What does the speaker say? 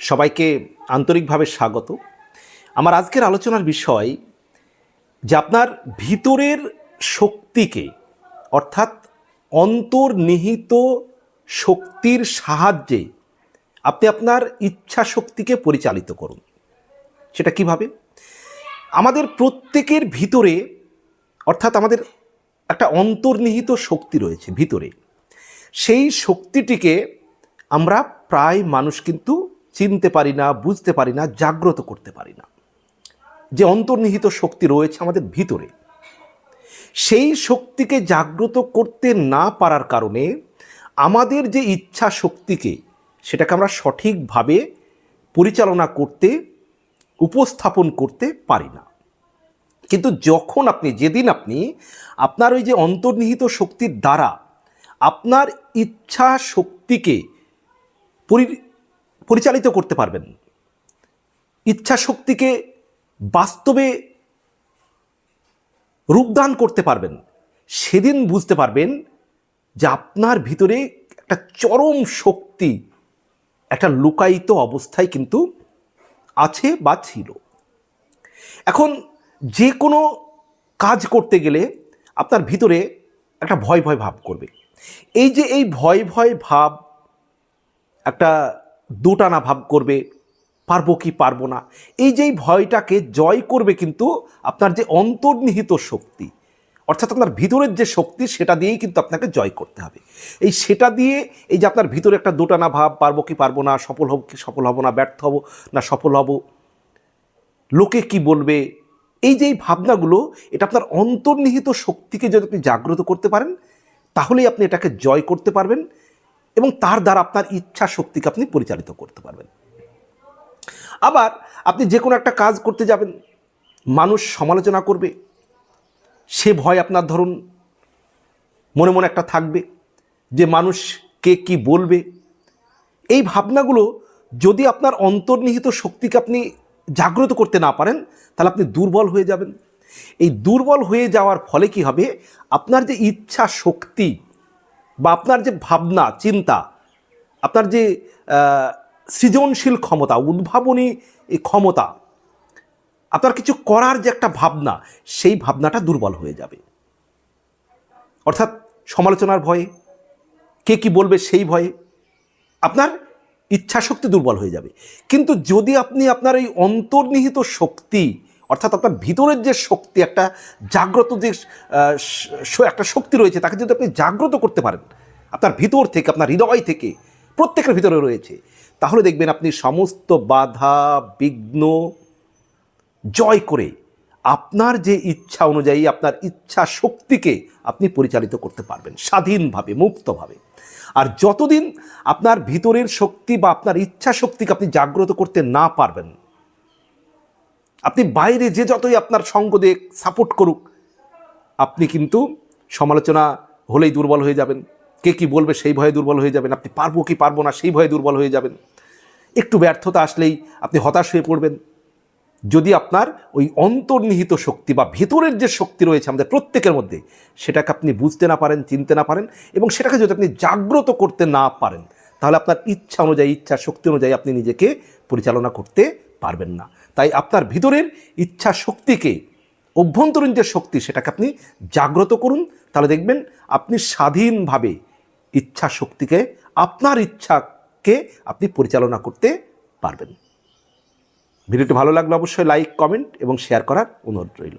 সবাইকে আন্তরিকভাবে স্বাগত। আমার আজকের আলোচনার বিষয় যে আপনার ভিতরের শক্তিকে অর্থাৎ অন্তর্নিহিত শক্তির সাহায্যে আপনি আপনার ইচ্ছা শক্তিকে পরিচালিত করুন। সেটা কিভাবে? আমাদের প্রত্যেকের ভিতরে অর্থাৎ আমাদের একটা অন্তর্নিহিত শক্তি রয়েছে ভিতরে। সেই শক্তিটিকে আমরা প্রায় মানুষ কিন্তু চিনতে পারি না, বুঝতে পারি না, জাগ্রত করতে পারি না। যে অন্তর্নিহিত শক্তি রয়েছে আমাদের ভিতরে, সেই শক্তিকে জাগ্রত করতে না পারার কারণে আমাদের যে ইচ্ছা শক্তিকে সেটাকে আমরা সঠিকভাবে পরিচালনা করতে, উপস্থাপন করতে পারি না। কিন্তু যখন যেদিন আপনি আপনার ওই যে অন্তর্নিহিত শক্তির দ্বারা আপনার ইচ্ছা শক্তিকে পরিচালিত করতে পারবেন, ইচ্ছা শক্তিকে বাস্তবে রূপদান করতে পারবেন, সেদিন বুঝতে পারবেন যে আপনার ভিতরে একটা চরম শক্তি একটা লুকায়িত অবস্থায় কিন্তু আছে বা ছিল। এখন যে কোনো কাজ করতে গেলে আপনার ভিতরে একটা ভয় ভয় ভাব করবে। এই যে এই ভয় ভয় ভাব, একটা দোটানা ভাব করবে, পারবো কি পারবো না, এই যে ভয়টাকে জয় করবে কিন্তু আপনার যে অন্তর্নিহিত শক্তি অর্থাৎ আপনার ভিতরের যে শক্তি, সেটা দিয়েই কিন্তু আপনাকে জয় করতে হবে। সেটা দিয়ে এই যে আপনার ভিতরে একটা দোটানা ভাব, পারবো কি পারবো না, সফল হব কি সফল হব না, ব্যর্থ হব না সফল হব, লোকে কি বলবে, এই যে ভাবনাগুলো, এটা আপনার অন্তর্নিহিত শক্তিকে যদি আপনি জাগ্রত করতে পারেন তাহলেই আপনি এটাকে জয় করতে পারবেন এবং তার দ্বারা আপনার ইচ্ছা শক্তিকে আপনি পরিচালিত করতে পারবেন। আবার আপনি যে কোনো একটা কাজ করতে যাবেন, মানুষ সমালোচনা করবে, সে ভয় আপনার ধরুন মনে মনে একটা থাকবে যে মানুষ কে কি বলবে। এই ভাবনাগুলো যদি আপনার অন্তর্নিহিত শক্তিকে আপনি জাগ্রত করতে না পারেন তাহলে আপনি দুর্বল হয়ে যাবেন। এই দুর্বল হয়ে যাওয়ার ফলে কি হবে, আপনার যে ইচ্ছা শক্তি বা আপনার যে ভাবনা চিন্তা, আপনার যে সৃজনশীল ক্ষমতা, উদ্ভাবনী ক্ষমতা, আপনার কিছু করার যে একটা ভাবনা, সেই ভাবনাটা দুর্বল হয়ে যাবে। অর্থাৎ সমালোচনার ভয়ে, কে কি বলবে সেই ভয়ে আপনার ইচ্ছা শক্তি দুর্বল হয়ে যাবে। কিন্তু যদি আপনি আপনার এই অন্তর্নিহিত শক্তি অর্থাৎ আপনার ভিতরের যে শক্তি, একটা জাগ্রত যে একটা শক্তি রয়েছে, তাকে যদি আপনি জাগ্রত করতে পারেন আপনার ভিতর থেকে, আপনার হৃদয় থেকে, প্রত্যেকের ভিতরে রয়েছে, তাহলে দেখবেন আপনি সমস্ত বাধা বিঘ্ন জয় করে আপনার যে ইচ্ছা অনুযায়ী আপনার ইচ্ছা শক্তিকে আপনি পরিচালিত করতে পারবেন স্বাধীনভাবে, মুক্তভাবে। আর যতদিন আপনার ভিতরের শক্তি বা আপনার ইচ্ছা শক্তিকে আপনি জাগ্রত করতে না পারবেন, আপনি বাইরে যে যতই আপনার সঙ্গ দিয়ে সাপোর্ট করুক, আপনি কিন্তু সমালোচনা হলেই দুর্বল হয়ে যাবেন, কে কি বলবে সেই ভয়ে দুর্বল হয়ে যাবেন, আপনি পারবো কি পারবো না সেই ভয়ে দুর্বল হয়ে যাবেন, একটু ব্যর্থতা আসলেই আপনি হতাশ হয়ে পড়বেন। যদি আপনার ওই অন্তর্নিহিত শক্তি বা ভেতরের যে শক্তি রয়েছে আমাদের প্রত্যেকের মধ্যে, সেটাকে আপনি বুঝতে না পারেন, চিনতে না পারেন এবং সেটাকে যদি আপনি জাগ্রত করতে না পারেন, তাহলে আপনার ইচ্ছা অনুযায়ী, ইচ্ছা শক্তি অনুযায়ী আপনি নিজেকে পরিচালনা করতে পারবেন না। তাই আপনার ভিতরের ইচ্ছা শক্তিকে, অভ্যন্তরীণ যে শক্তি, সেটাকে আপনি জাগ্রত করুন। তাহলে দেখবেন আপনি স্বাধীনভাবে ইচ্ছা শক্তিকে, আপনার ইচ্ছাকে আপনি পরিচালনা করতে পারবেন। ভিডিওটি ভালো লাগলে অবশ্যই লাইক, কমেন্ট এবং শেয়ার করার অনুরোধ রইল।